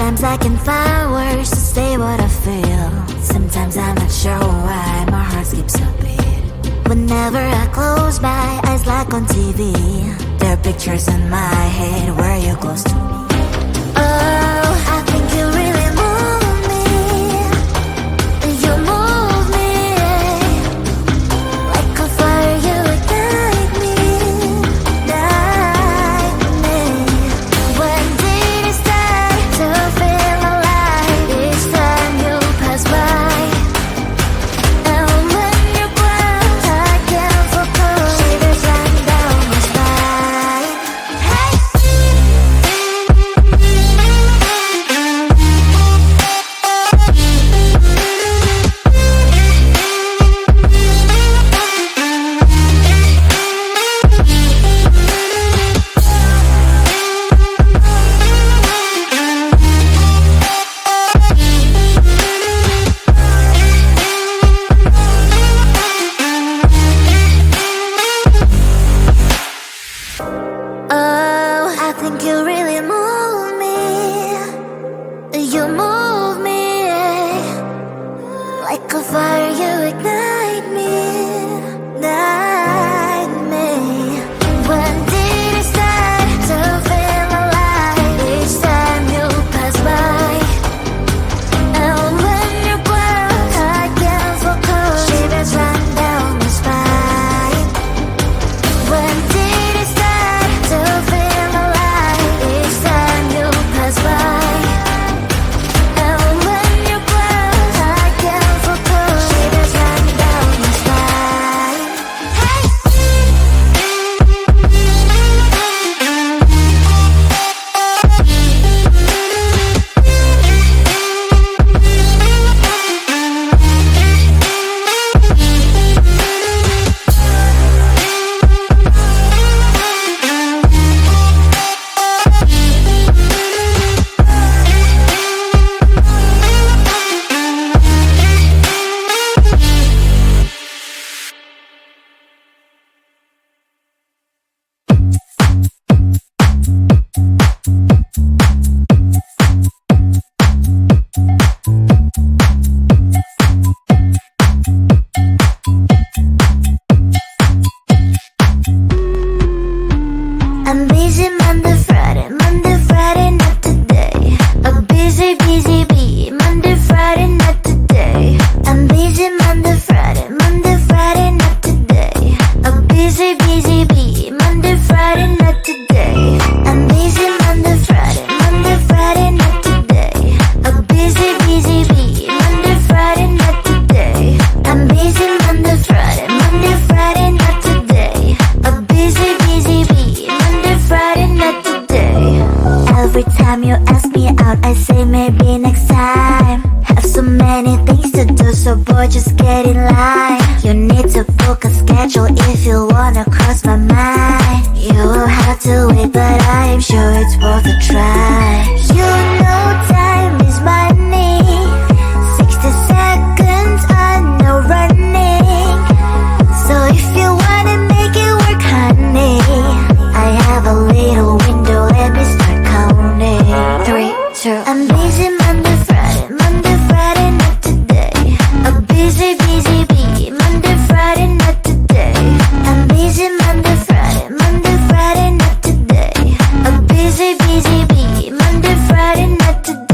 Sometimes I can find words to say what I feel. Sometimes I'm not sure why my heart skips a beat. Whenever I close my eyes like on TV, there are pictures in my head where you're close to me. Oh, I think you really move me. You move me like a fire, you ignite me, ignite me. When did it start to feel alive? Each time you pass by, and when you close, I can't focus. Shivers run down my spine. Hey. Oh, I think you really move me. You move me like a fire, you ignite me, ignite me. When did it start to feel alive? Each time you pass by, and when you close, I can't focus. Shivers run down my spine. When did it start to feel alive? Each time you pass by, and when you close, I can't focus. Shivers run down my spine. Hey. I'm busy Monday, Friday, not today. A busy, busy bee. Monday, Friday, not today. I'm busy Monday, Friday, not today. A busy, busy bee. Monday, Friday, not today. I'm busy Monday, Friday, not today. A busy, busy bee. Monday, Friday, not today. I'm busy Monday, Friday, not today. A busy, busy bee. Monday, Friday, not today. Every time you ask me out, I say maybe next time. Have so many things to do, so boy, just get in line. You need to book a schedule if you wanna cross my mind. You will have to wait, but I am sure it's worth a try. You know time is money. 60 seconds on no running. So if you wanna make it work, honey, I have a little window, let me start counting. 3, 2, I'm busy Monday, Friday, not today. A busy, busy bee. Monday, Friday, not today. I'm busy Monday, Friday, not today. A busy, busy bee. Monday, Friday, not today.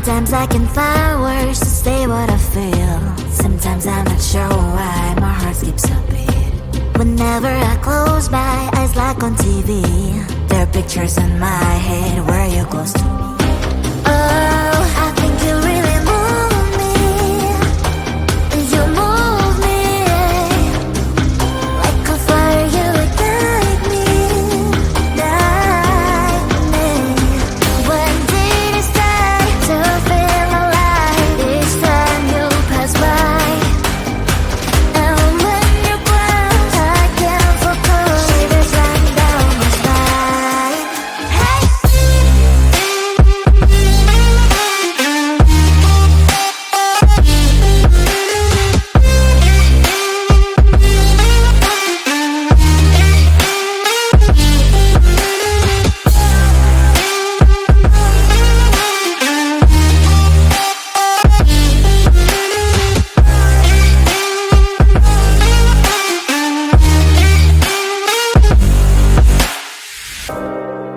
Sometimes I can find words to say what I feel. Sometimes I'm not sure why my heart skips a beat. Whenever I close my eyes like on TV, there are pictures in my head where you're close to me. Oh, I think you really move me. You move me like a fire, you ignite me, ignite me. When did it start to feel alive? Each time you pass by, and when you close, I can't focus. Shivers run down my spine. Hey.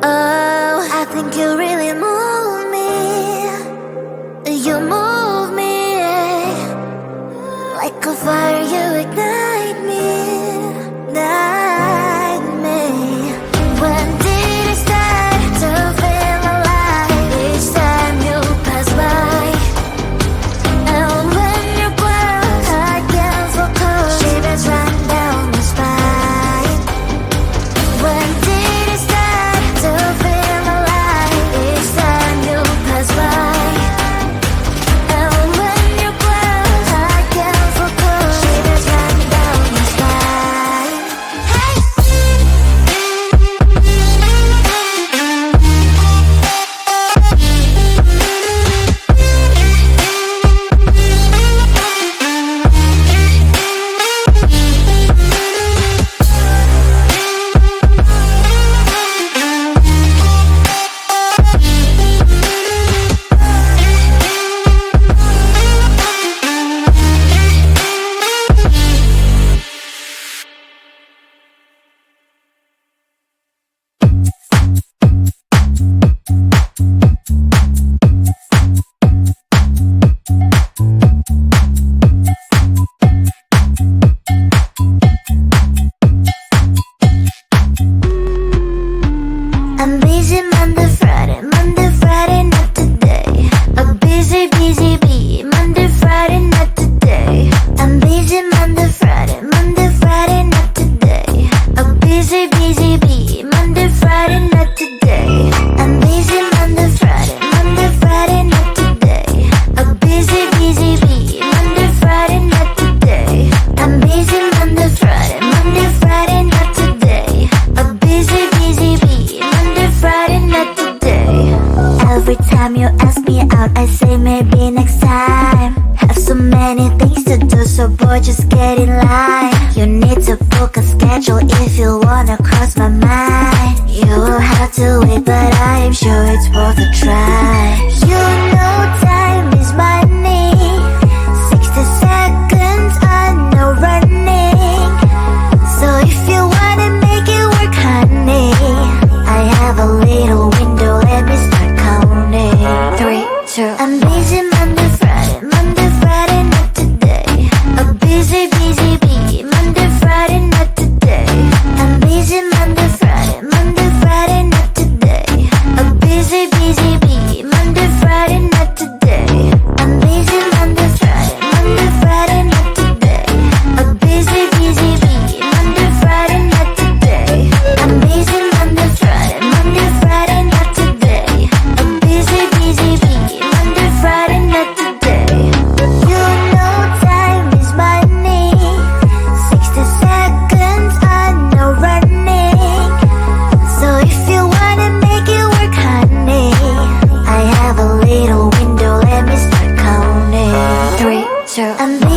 Oh, I think you really move me. You move me like a fire, you ignite me, ignite me. When did it start to feel alive? Each time you pass by, and when you're close, I can't focus. Shivers run down my spine. When did it start to feel alive? Each time you pass by, and when you're close, I can't focus. Shivers run down my spine. Hey. I'm busy Monday, Friday, not today. A busy, busy bee. Monday, Friday, not today. I'm busy Monday, Friday, not today. A busy, busy bee. Monday, Friday, not today. I'm busy Monday, Friday, not today. A busy, busy bee. Monday, Friday, not today. I'm busy Monday, Friday, not today. A busy, busy bee. Monday, Friday, not today. Every time you ask me out, I say maybe next time. Have so many things to do, so boy, just get in line. You need to book a schedule if you wanna cross my mind. You will have to wait, but I am sure it's worth a try. You know time is money. 60 seconds on no running. So if you wanna make it work, honey, I have a little window, let me start counting. 3, 2, I'm busy Monday, Friday, not today. A busy, busy bee. Monday, Friday, not today. I'm busy Monday, Friday, not today. A busy, busy bee. Monday, Friday, not today. I'm busy Monday, Friday, not today. A busy, busy bee. Monday, Friday, not today. I'm busy Monday, Friday, not today. A busy, busy bee. Monday, Friday, not today. You know time is money. 60 seconds on no running. So if you wanna make it work, honey, I have a little window, let me start counting. 3, 2, I'm busy